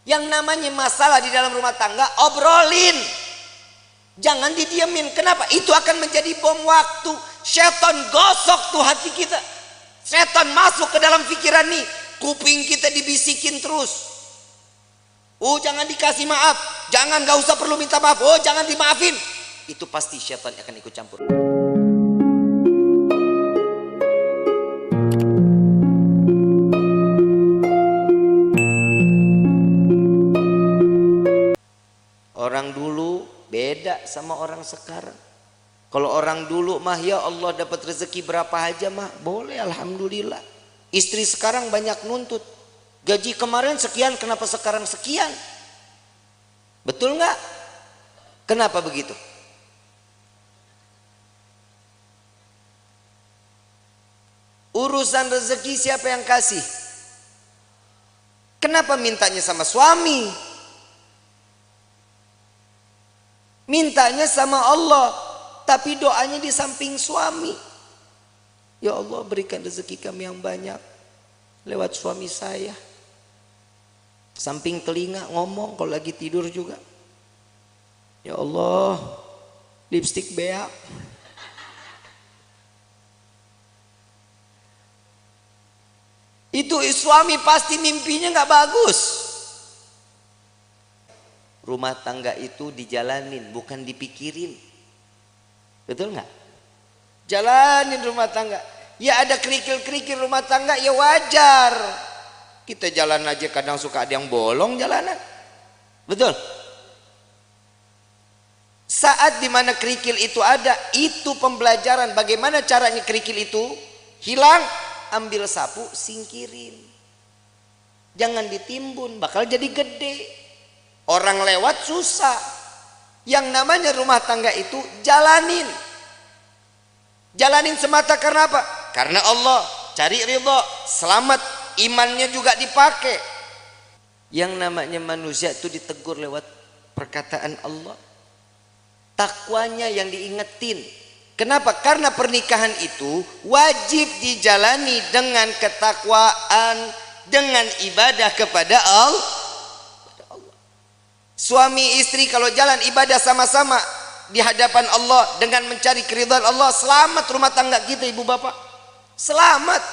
Yang namanya masalah di dalam rumah tangga, obrolin. Jangan didiemin. Kenapa? Itu akan menjadi bom waktu. Setan gosok tuh hati kita. Setan masuk ke dalam pikiran nih. Kuping kita dibisikin terus. Oh, jangan dikasih maaf. Jangan, gak usah perlu minta maaf. Oh, jangan dimaafin. Itu pasti setan akan ikut campur. Orang dulu beda sama orang sekarang. Kalau orang dulu mah ya Allah dapat rezeki berapa aja mah boleh, alhamdulillah. Istri sekarang banyak nuntut. Gaji kemarin sekian, kenapa sekarang sekian? Betul nggak? Kenapa begitu? Urusan rezeki siapa yang kasih? Kenapa mintanya sama suami? Mintanya sama Allah, tapi doanya di samping suami. Ya Allah, berikan rezeki kami yang banyak lewat suami saya. Samping telinga ngomong kalau lagi tidur juga. Ya Allah, lipstik beak. Itu suami pasti mimpinya nggak bagus. Rumah tangga itu dijalanin, bukan dipikirin. Betul nggak? Jalanin rumah tangga. Ya ada kerikil-kerikil rumah tangga, ya wajar. Kita jalan aja kadang suka ada yang bolong jalanan. Betul? Saat dimana kerikil itu ada, itu pembelajaran bagaimana caranya kerikil itu hilang. Ambil sapu, singkirin. Jangan ditimbun, bakal jadi gede. Orang lewat susah. Yang namanya rumah tangga itu jalanin. Jalanin semata karena apa? Karena Allah. Cari ridho, selamat, imannya juga dipakai. Yang namanya manusia itu ditegur lewat perkataan Allah. Takwanya yang diingetin. Kenapa? Karena pernikahan itu wajib dijalani dengan ketakwaan, dengan ibadah kepada Allah. Suami istri kalau jalan ibadah sama-sama di hadapan Allah dengan mencari keridhaan Allah, selamat rumah tangga kita, ibu bapak. Selamat.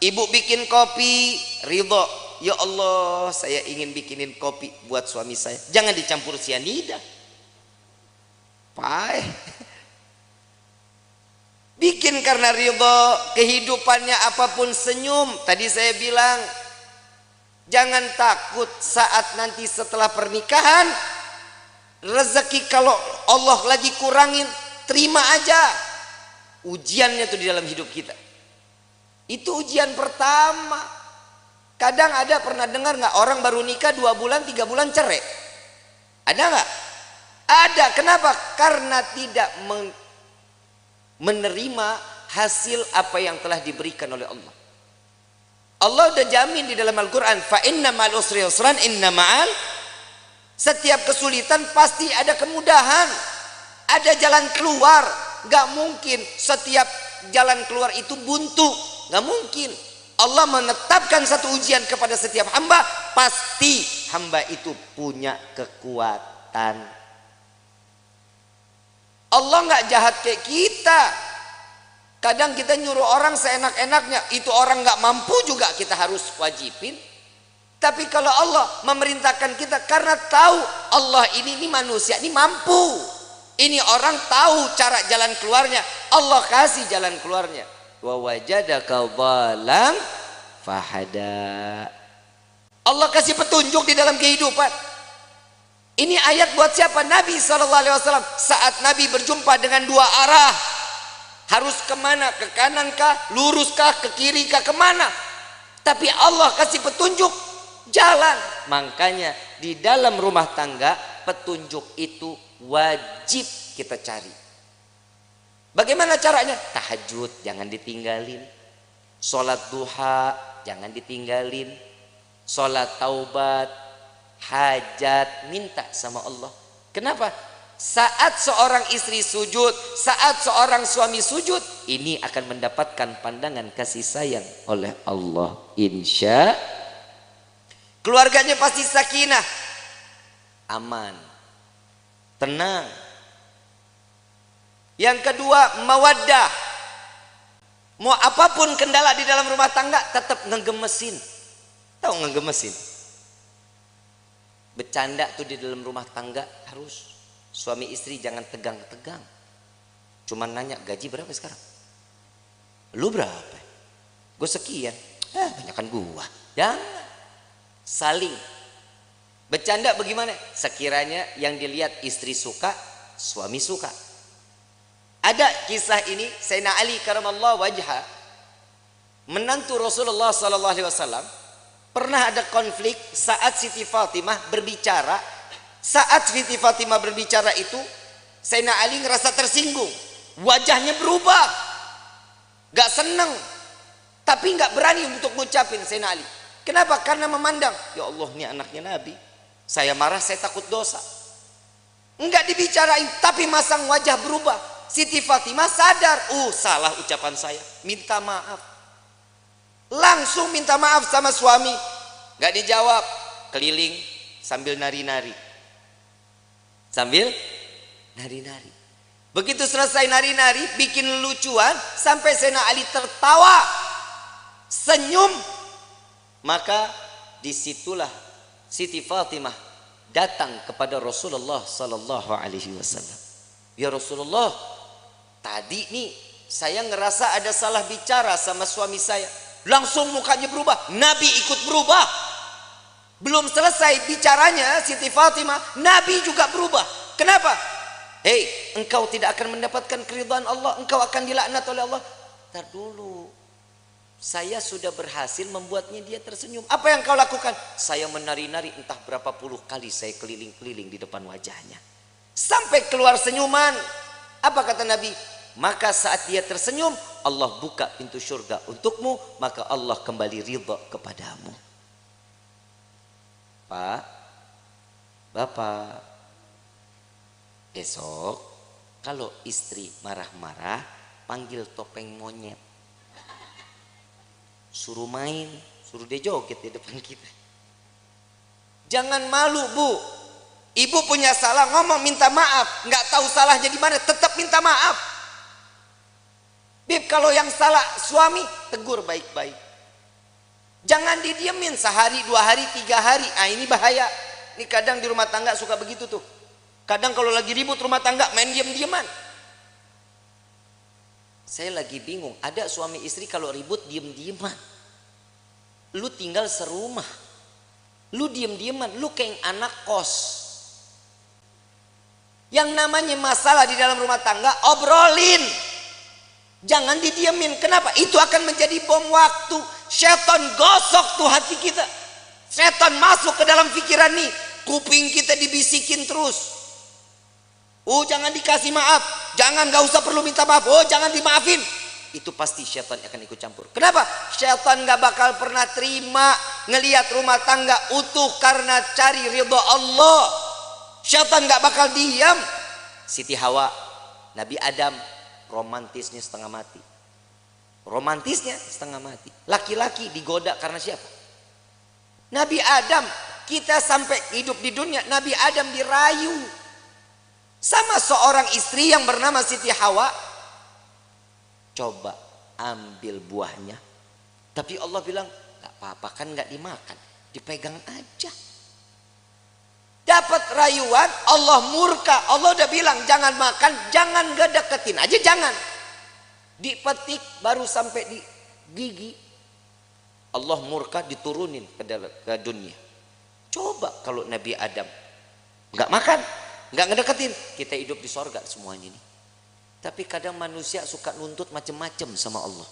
Ibu bikin kopi, ridho. Ya Allah, saya ingin bikinin kopi buat suami saya. Jangan dicampur sianida. Pahit. Bikin karena ridho, kehidupannya apapun senyum. Tadi saya bilang, jangan takut saat nanti setelah pernikahan rezeki kalau Allah lagi kurangin, terima aja. Ujiannya tuh di dalam hidup kita. Itu ujian pertama. Kadang ada pernah dengar nggak orang baru nikah 2 bulan 3 bulan cerai? Ada nggak? Ada. Kenapa? Karena tidak menerima hasil apa yang telah diberikan oleh Allah. Allah udah jamin di dalam Al-Quran, fa inna ma'al usri yusran, inna ma'al, setiap kesulitan pasti ada kemudahan, ada jalan keluar. Gak mungkin setiap jalan keluar itu buntu, gak mungkin. Allah menetapkan satu ujian kepada setiap hamba, pasti hamba itu punya kekuatan. Allah gak jahat kayak kita. Kadang kita nyuruh orang seenak-enaknya, itu orang gak mampu juga kita harus wajibin. Tapi kalau Allah memerintahkan kita karena tahu Allah ini manusia ini mampu, ini orang tahu cara jalan keluarnya, Allah kasih jalan keluarnya. Wa wajadaka dhalam fahada. Allah kasih petunjuk di dalam kehidupan. Ini ayat buat siapa? Nabi SAW. Saat Nabi berjumpa dengan 2 arah, harus kemana? Ke kanan kah? Lurus kah? Ke kiri kah? Kemana? Tapi Allah kasih petunjuk jalan. Makanya di dalam rumah tangga petunjuk itu wajib kita cari. Bagaimana caranya? Tahajud jangan ditinggalin, sholat duha jangan ditinggalin, sholat taubat, hajat, minta sama Allah. Kenapa? Saat seorang istri sujud, saat seorang suami sujud, ini akan mendapatkan pandangan kasih sayang oleh Allah. Keluarganya pasti sakinah, aman, tenang. Yang kedua, mawaddah. Mau apapun kendala di dalam rumah tangga tetap ngegemesin. Tahu ngegemesin? Bercanda tuh di dalam rumah tangga harus. Suami istri jangan tegang-tegang. Cuman nanya, gaji berapa sekarang? Lu berapa? Gue sekian. Banyakan gua. Jangan. Saling. Bercanda bagaimana? Sekiranya yang dilihat istri suka, suami suka. Ada kisah ini, Sayyidina Ali karamallahu wajha, menantu Rasulullah sallallahu alaihi wasallam, pernah ada konflik saat Siti Fatimah berbicara. Saat Siti Fatimah berbicara itu, Sayyidina Ali ngerasa tersinggung. Wajahnya berubah. Gak seneng. Tapi gak berani untuk ngucapin Sayyidina Ali. Kenapa? Karena memandang, ya Allah ini anaknya Nabi. Saya marah, saya takut dosa. Enggak dibicarain, tapi masang wajah berubah. Siti Fatimah sadar, salah ucapan saya. Minta maaf. Langsung minta maaf sama suami. Gak dijawab. Keliling sambil nari-nari. Sambil nari-nari. Begitu selesai nari-nari, bikin lucuan, sampai Sayyidina Ali tertawa, senyum. Maka disitulah Siti Fatimah datang kepada Rasulullah sallallahu alaihi wasallam. Ya Rasulullah, tadi nih saya ngerasa ada salah bicara sama suami saya. Langsung mukanya berubah, Nabi ikut berubah. Belum selesai bicaranya Siti Fatimah, Nabi juga berubah. Kenapa? Hei, engkau tidak akan mendapatkan keridhaan Allah, engkau akan dilaknat oleh Allah. Ntar dulu, saya sudah berhasil membuatnya dia tersenyum. Apa yang kau lakukan? Saya menari-nari entah berapa puluh kali saya keliling-keliling di depan wajahnya. Sampai keluar senyuman. Apa kata Nabi? Maka saat dia tersenyum, Allah buka pintu surga untukmu, maka Allah kembali ridha kepadamu. Pak, Bapak, esok kalau istri marah-marah, panggil topeng monyet. Suruh main, suruh dia joget di depan kita. Jangan malu, Bu. Ibu punya salah, ngomong minta maaf. Nggak tahu salahnya di mana, tetap minta maaf. Bib, kalau yang salah suami, tegur baik-baik. Jangan didiemin sehari, 2 hari, 3 hari. Ini bahaya. Ini kadang di rumah tangga suka begitu tuh. Kadang kalau lagi ribut rumah tangga, main diem-dieman. Saya lagi bingung, ada suami istri kalau ribut diem-dieman. Lu tinggal serumah, lu diem-dieman, lu kayak anak kos. Yang namanya masalah di dalam rumah tangga, obrolin. Jangan didiemin. Kenapa? Itu akan menjadi bom waktu. Setan gosok tuh hati kita. Setan masuk ke dalam pikiran nih. Kuping kita dibisikin terus. Jangan dikasih maaf. Jangan, gak usah perlu minta maaf. Jangan dimaafin. Itu pasti syaitan akan ikut campur. Kenapa? Syaitan gak bakal pernah terima ngelihat rumah tangga utuh karena cari ridha Allah. Syaitan gak bakal diam. Siti Hawa, Nabi Adam, romantisnya setengah mati. Romantisnya setengah mati. Laki-laki digoda karena siapa? Nabi Adam. Kita sampai hidup di dunia, Nabi Adam dirayu sama seorang istri yang bernama Siti Hawa. Coba ambil buahnya. Tapi Allah bilang, gak apa-apa, kan gak dimakan, dipegang aja. Dapat rayuan, Allah murka. Allah udah bilang jangan makan, jangan gak deketin aja, jangan. Dipetik baru sampai di gigi, Allah murka, diturunin ke dunia. Coba kalau Nabi Adam gak makan, gak ngedeketin, kita hidup di sorga semuanya ini. Tapi kadang manusia suka nuntut macem-macem sama Allah.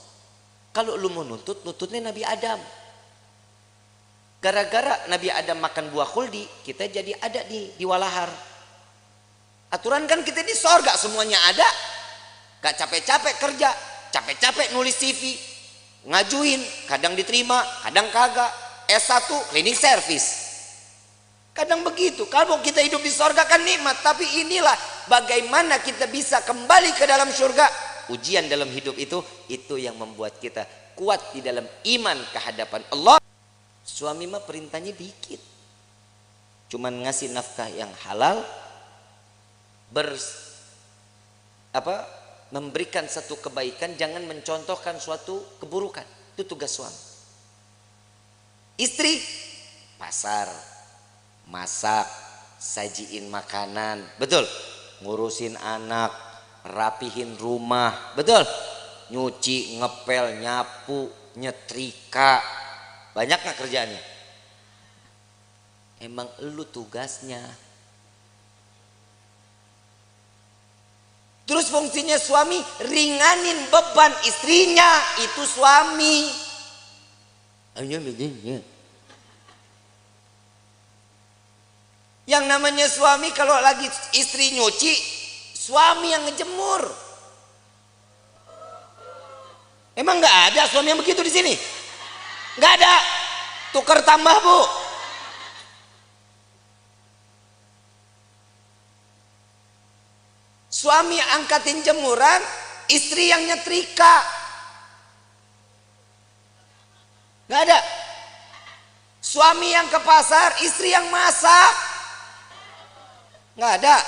Kalau lu mau nuntut, nuntutnya Nabi Adam. Gara-gara Nabi Adam makan buah khuldi, kita jadi ada di walahar. Aturan kan kita di sorga semuanya ada. Gak capek-capek kerja, capek-capek nulis CV, ngajuin, kadang diterima, kadang kagak. S1 cleaning service. Kadang begitu. Kalau kita hidup di sorga kan nikmat, tapi inilah bagaimana kita bisa kembali ke dalam surga. Ujian dalam hidup itu yang membuat kita kuat di dalam iman kehadapan Allah. Suami mah perintahnya dikit, cuman ngasih nafkah yang halal, memberikan satu kebaikan, jangan mencontohkan suatu keburukan. Itu tugas suami. Istri pasar, masak, sajiin makanan, betul, ngurusin anak, rapihin rumah, betul, nyuci, ngepel, nyapu, nyetrika. Banyak nggak kerjaannya? Emang elu tugasnya. Terus fungsinya suami ringanin beban istrinya, itu suami. Yang namanya suami kalau lagi istri nyuci, suami yang ngejemur. Emang nggak ada suami yang begitu di sini? Nggak ada. Tukar tambah, Bu. Suami angkatin jemuran, istri yang nyetrika. Nggak ada. Suami yang ke pasar, istri yang masak. Nggak ada.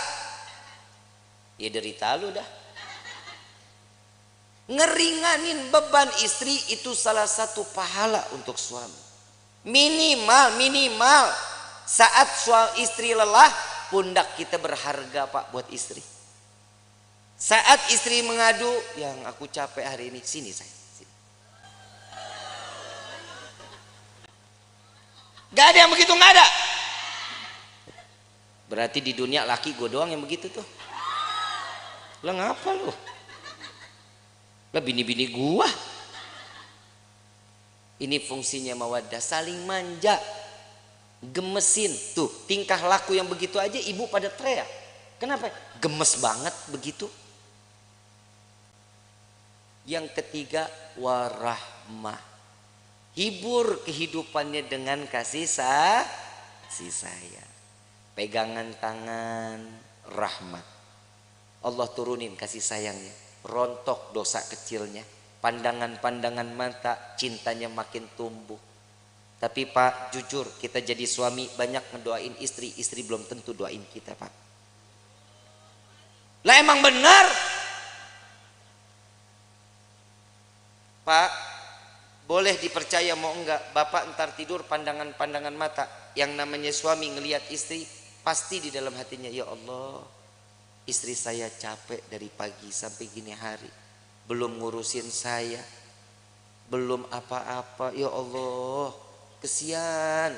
Ya derita lu dah. Ngeringanin beban istri itu salah satu pahala untuk suami. Minimal saat istri lelah, pundak kita berharga, Pak, buat istri. Saat istri mengadu, yang aku capek hari ini, sini saya. Sini. Gak ada yang begitu, gak ada. Berarti di dunia laki gue doang yang begitu tuh. Lah ngapa lu? Lah bini-bini gua. Ini fungsinya mawaddah, saling manja, gemesin. Tuh tingkah laku yang begitu aja ibu pada teriak. Kenapa? Gemes banget begitu. Yang ketiga, warahmah. Hibur kehidupannya dengan kasih sayang. Pegangan tangan, rahmat. Allah turunin kasih sayangnya, rontok dosa kecilnya, pandangan-pandangan mata, cintanya makin tumbuh. Tapi Pak, jujur kita jadi suami banyak ngedoain istri, istri belum tentu doain kita, Pak. Lah emang benar, Pak, boleh dipercaya mau enggak, Bapak ntar tidur pandangan-pandangan mata, yang namanya suami ngelihat istri, pasti di dalam hatinya, ya Allah, istri saya capek dari pagi sampai gini hari, belum ngurusin saya, belum apa-apa, ya Allah, kesian.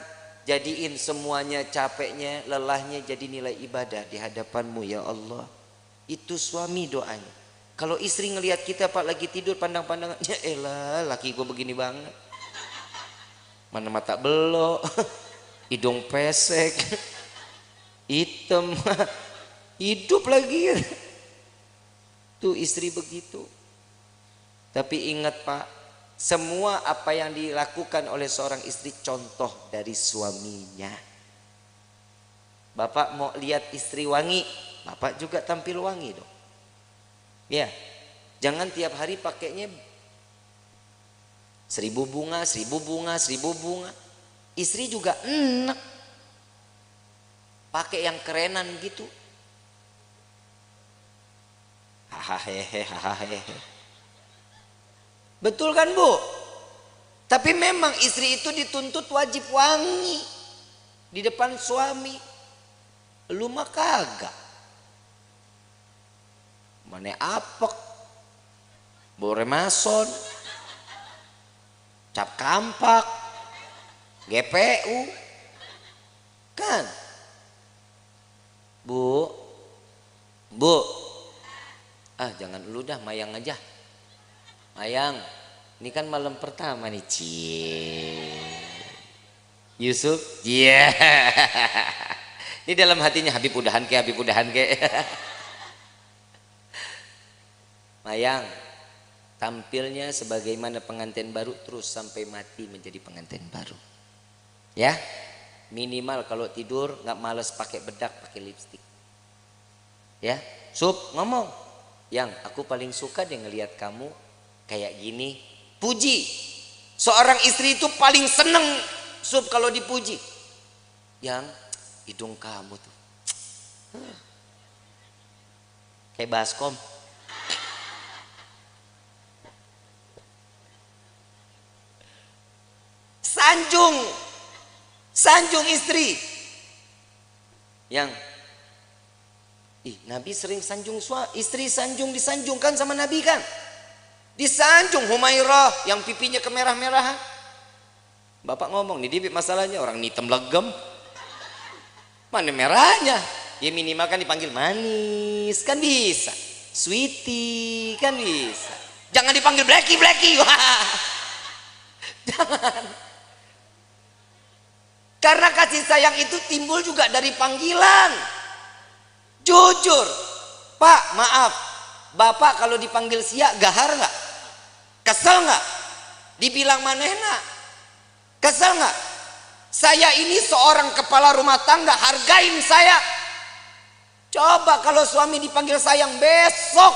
Jadiin semuanya capeknya, lelahnya jadi nilai ibadah di hadapanmu, ya Allah. Itu suami doanya. Kalau istri ngelihat kita, Pak, lagi tidur pandang-pandangan, ya elah, laki gue begini banget, mana mata belok, hidung pesek, hitam, hidup lagi. Tuh istri begitu. Tapi ingat, Pak, semua apa yang dilakukan oleh seorang istri contoh dari suaminya. Bapak mau lihat istri wangi, Bapak juga tampil wangi dong. Ya, jangan tiap hari pakainya 1000 bunga, 1000 bunga, 1000 bunga. Istri juga enak pakai yang kerenan gitu. Hahaha. Betul kan, Bu? Tapi memang istri itu dituntut wajib wangi di depan suami. Lu mah kagak. Mana apek, bore mason, cap kampak, GPU, kan? Bu, jangan dulu dah, Mayang aja. Mayang, ini kan malam pertama nih, Yusuf, iya. Ini dalam hatinya, Habib udahan ke. Mayang, tampilnya sebagaimana pengantin baru terus sampai mati menjadi pengantin baru. Ya, minimal kalau tidur nggak males pakai bedak, pakai lipstik. Ya, Sup ngomong, yang aku paling suka deh ngelihat kamu kayak gini. Puji, seorang istri itu paling seneng Sup kalau dipuji. Yang hidung kamu tuh kayak baskom. Sanjung istri. Yang Nabi sering sanjung istri, disanjungkan sama Nabi kan. Disanjung Humairah yang pipinya kemerah-merahan. Bapak ngomong, nih Dibit masalahnya orang hitam legem. Mana merahnya? Ya minimal kan dipanggil manis kan bisa. Sweetie kan bisa. Jangan dipanggil Blacky. Wah. Jangan. Karena kasih sayang itu timbul juga dari panggilan. Jujur, Pak, maaf, Bapak kalau dipanggil siak gahar nggak? Kesel nggak? Dibilang manehna, kesel nggak? Saya ini seorang kepala rumah tangga, hargain saya. Coba kalau suami dipanggil sayang, besok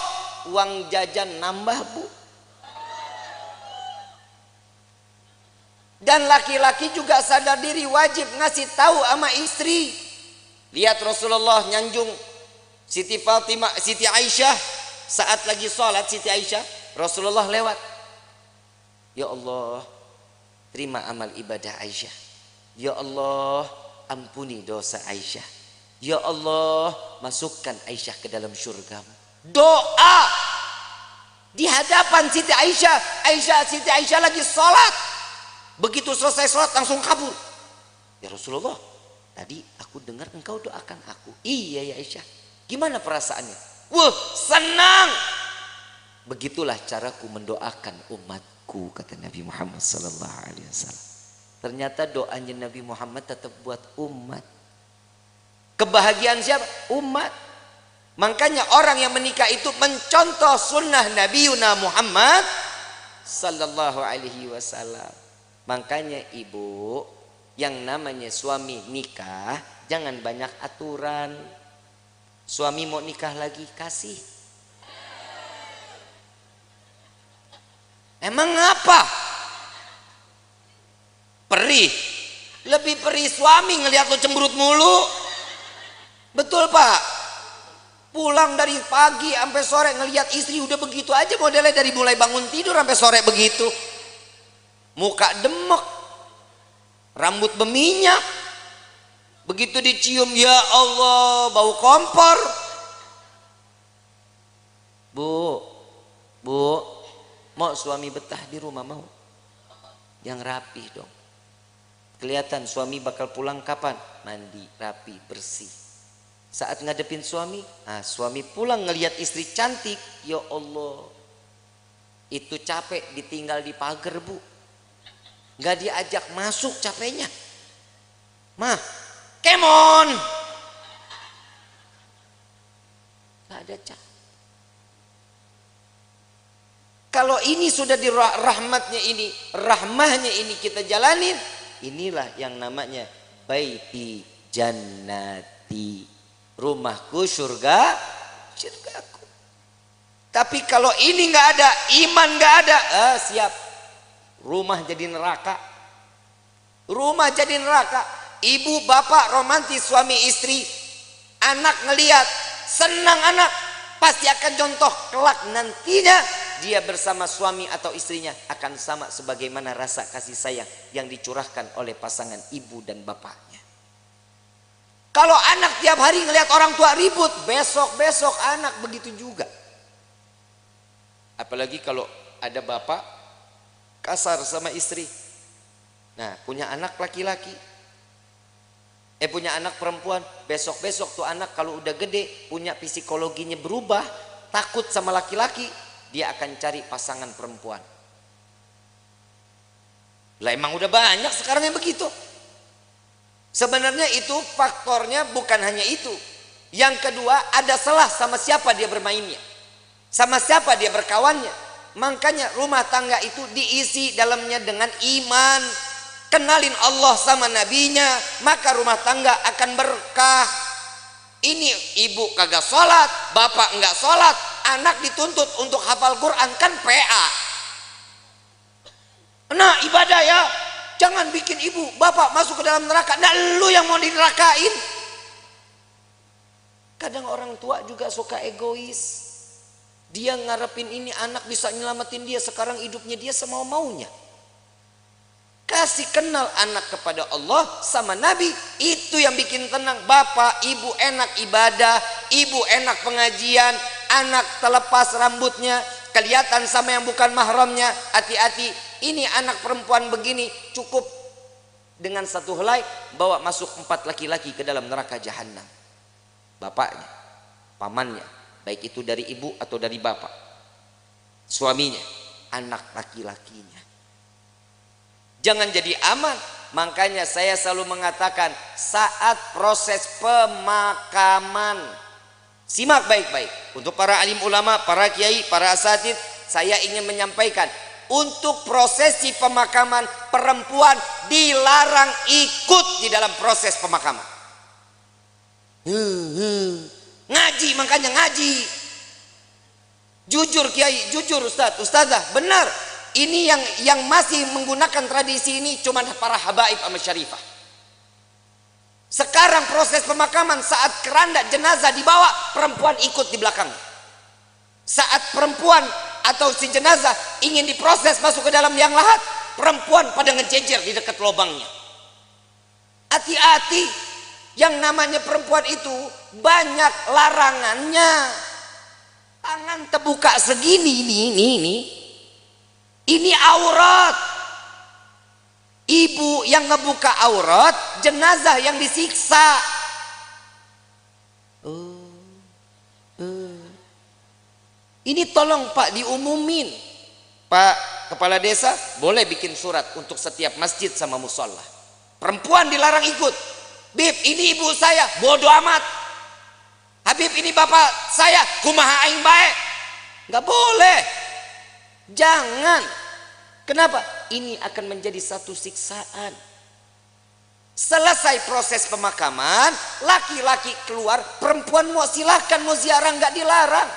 uang jajan nambah, Bu. Dan laki-laki juga sadar diri, wajib ngasih tahu sama istri. Lihat Rasulullah nyanjung Siti Fatimah, Siti Aisyah saat lagi sholat. Siti Aisyah, Rasulullah lewat. Ya Allah, terima amal ibadah Aisyah. Ya Allah, ampuni dosa Aisyah. Ya Allah, masukkan Aisyah ke dalam surgamu. Doa di hadapan Siti Aisyah. Siti Aisyah lagi sholat. Begitu selesai sholat langsung kabur. Ya Rasulullah, tadi aku dengar engkau doakan aku. Iya ya Aisyah. Gimana perasaannya? Wah, senang. Begitulah caraku mendoakan umatku, kata Nabi Muhammad SAW. Ternyata doanya Nabi Muhammad tetap buat umat. Kebahagiaan siapa? Umat. Makanya orang yang menikah itu mencontoh sunnah Nabi Muhammad SAW. Makanya ibu, yang namanya suami nikah jangan banyak aturan. Suami mau nikah lagi, kasih. Emang apa? Perih. Lebih perih suami ngelihat lo cemberut mulu. Betul Pak? Pulang dari pagi sampai sore ngelihat istri udah begitu aja modelnya, dari mulai bangun tidur sampai sore begitu. Muka demek, rambut berminyak. Begitu dicium, ya Allah, bau kompor. Bu, mau suami betah di rumah mau? Yang rapi dong. Kelihatan suami bakal pulang kapan? Mandi, rapi, bersih. Saat ngadepin suami, suami pulang ngelihat istri cantik, ya Allah. Itu capek ditinggal di pagar, Bu. Nggak diajak masuk capeknya. Mah, kemon. Gak ada cah. Kalau ini sudah di rahmahnya ini kita jalanin, inilah yang namanya baiti jannati, rumahku surgaku. Tapi kalau ini nggak ada, iman nggak ada, siap, rumah jadi neraka. Rumah jadi neraka. Ibu bapak romantis suami istri, anak ngelihat senang, anak pasti akan contoh kelak nantinya dia bersama suami atau istrinya akan sama sebagaimana rasa kasih sayang yang dicurahkan oleh pasangan ibu dan bapaknya. Kalau anak tiap hari ngelihat orang tua ribut, besok anak begitu juga. Apalagi kalau ada bapak kasar sama istri. Nah, punya anak laki-laki, punya anak perempuan, besok tuh anak kalau udah gede punya psikologinya berubah, takut sama laki-laki, dia akan cari pasangan perempuan. Lah emang udah banyak sekarang yang begitu. Sebenarnya itu faktornya bukan hanya itu. Yang kedua, ada salah sama siapa dia bermainnya, sama siapa dia berkawannya. Makanya rumah tangga itu diisi dalamnya dengan iman, kenalin Allah sama nabinya, maka rumah tangga akan berkah. Ini ibu kagak sholat, bapak enggak sholat, anak dituntut untuk hafal Quran, kan PA. Nah ibadah ya, Jangan bikin ibu, bapak masuk ke dalam neraka. Nah, lu yang mau dinerakain. Kadang orang tua juga suka egois. Dia ngarepin ini anak bisa nyelamatin dia. Sekarang hidupnya dia semau-maunya. Kasih kenal anak kepada Allah sama Nabi. Itu yang bikin tenang. Bapak, ibu enak ibadah. Ibu enak pengajian. Anak terlepas rambutnya. Kelihatan sama yang bukan mahramnya. Hati-hati. Ini anak perempuan begini. Cukup dengan satu helai. Bawa masuk 4 laki-laki ke dalam neraka jahanam. Bapaknya, pamannya, baik itu dari ibu atau dari bapak, suaminya, anak laki-lakinya. Jangan jadi aman. Makanya saya selalu mengatakan saat proses pemakaman, simak baik-baik. Untuk para alim ulama, para kiai, para asatid, saya ingin menyampaikan, untuk prosesi pemakaman perempuan dilarang ikut di dalam proses pemakaman. Ngaji, makanya ngaji. Jujur kiai, jujur ustadz, ustazah, benar. Ini yang masih menggunakan tradisi ini cuma para habaib sama syarifah. Sekarang proses pemakaman saat keranda jenazah dibawa, perempuan ikut di belakang. Saat perempuan atau si jenazah ingin diproses masuk ke dalam liang lahat, perempuan pada ngejejer di dekat lubangnya. Hati-hati. Yang namanya perempuan itu banyak larangannya. Tangan terbuka segini ini. Ini aurat. Ibu yang ngebuka aurat, jenazah yang disiksa. Ini tolong Pak diumumin. Pak Kepala Desa boleh bikin surat untuk setiap masjid sama musola. Perempuan dilarang ikut. Bib, ini ibu saya, bodoh amat. Habib, ini bapak saya, kumaha aing bae. Nggak boleh. Jangan. Kenapa? Ini akan menjadi satu siksaan. Selesai proses pemakaman, laki-laki keluar, perempuan mau silahkan, mau ziarah nggak dilarang.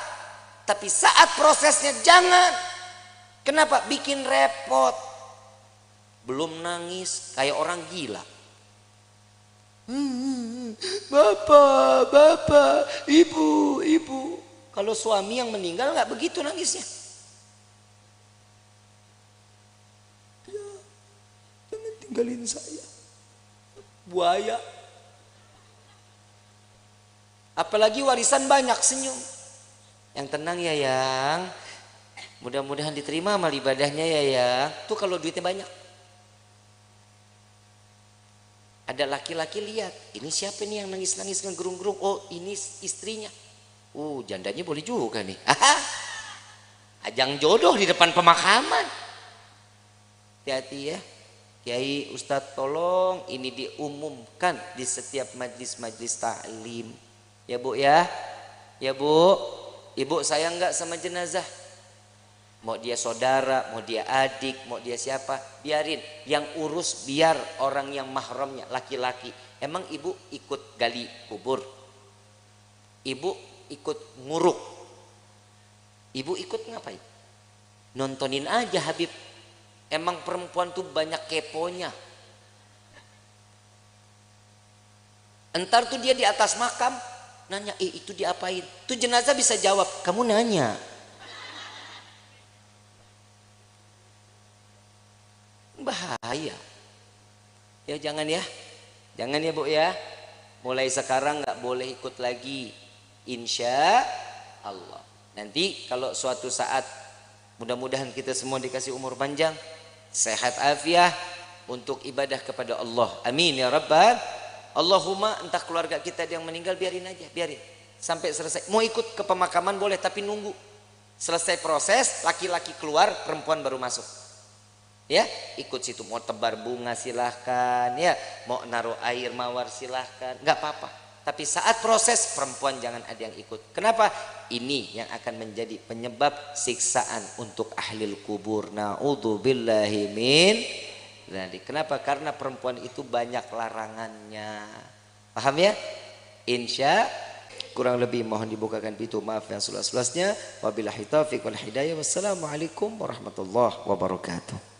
Tapi saat prosesnya jangan. Kenapa? Bikin repot. Belum nangis, kayak orang gila. Bapak, ibu. Kalau suami yang meninggal nggak begitu nangisnya. Ya, jangan tinggalin saya. Buaya. Apalagi warisan banyak, senyum. Yang tenang ya yang. Mudah-mudahan diterima amal ibadahnya ya yang. Tuh kalau duitnya banyak. Ada laki-laki lihat, ini siapa nih yang nangis-nangis ngegerung-gerung? Oh, ini istrinya. Jandanya boleh juga nih. Ajang jodoh di depan pemakaman. Hati-hati ya. Kiai, Ustadz, tolong ini diumumkan di setiap majlis-majlis ta'lim. Ya Bu ya. Ya Bu. Ibu sayang nggak sama jenazah? Mau dia saudara, mau dia adik, mau dia siapa, biarin. Yang urus biar orang yang mahramnya, laki-laki. Emang ibu ikut gali kubur? Ibu ikut nguruk? Ibu ikut ngapain? Nontonin aja Habib. Emang perempuan tuh banyak keponya. Entar tuh dia di atas makam, nanya, itu diapain? Tuh jenazah bisa jawab, kamu nanya. Bahaya ya. Jangan ya Bu ya. Mulai sekarang nggak boleh ikut lagi, insya Allah. Nanti kalau suatu saat, mudah-mudahan kita semua dikasih umur panjang, sehat afiah untuk ibadah kepada Allah, amin ya rabbal. Allahumma, entah keluarga kita yang meninggal, biarin aja, biarin sampai selesai. Mau ikut ke pemakaman boleh, tapi nunggu selesai proses, laki-laki keluar, perempuan baru masuk. Ya, ikut situ. Mau tebar bunga silahkan, ya, mau naruh air mawar silahkan, nggak apa-apa. Tapi saat proses, perempuan jangan ada yang ikut. Kenapa? Ini yang akan menjadi penyebab siksaan untuk ahlil kubur. Na'udzubillahi min dzalik. Kenapa? Karena perempuan itu banyak larangannya. Paham ya? Insya kurang lebih mohon dibukakan pintu maaf yang seluas-luasnya. Wabillahi taufiq wal hidayah. Wassalamualaikum warahmatullahi wabarakatuh.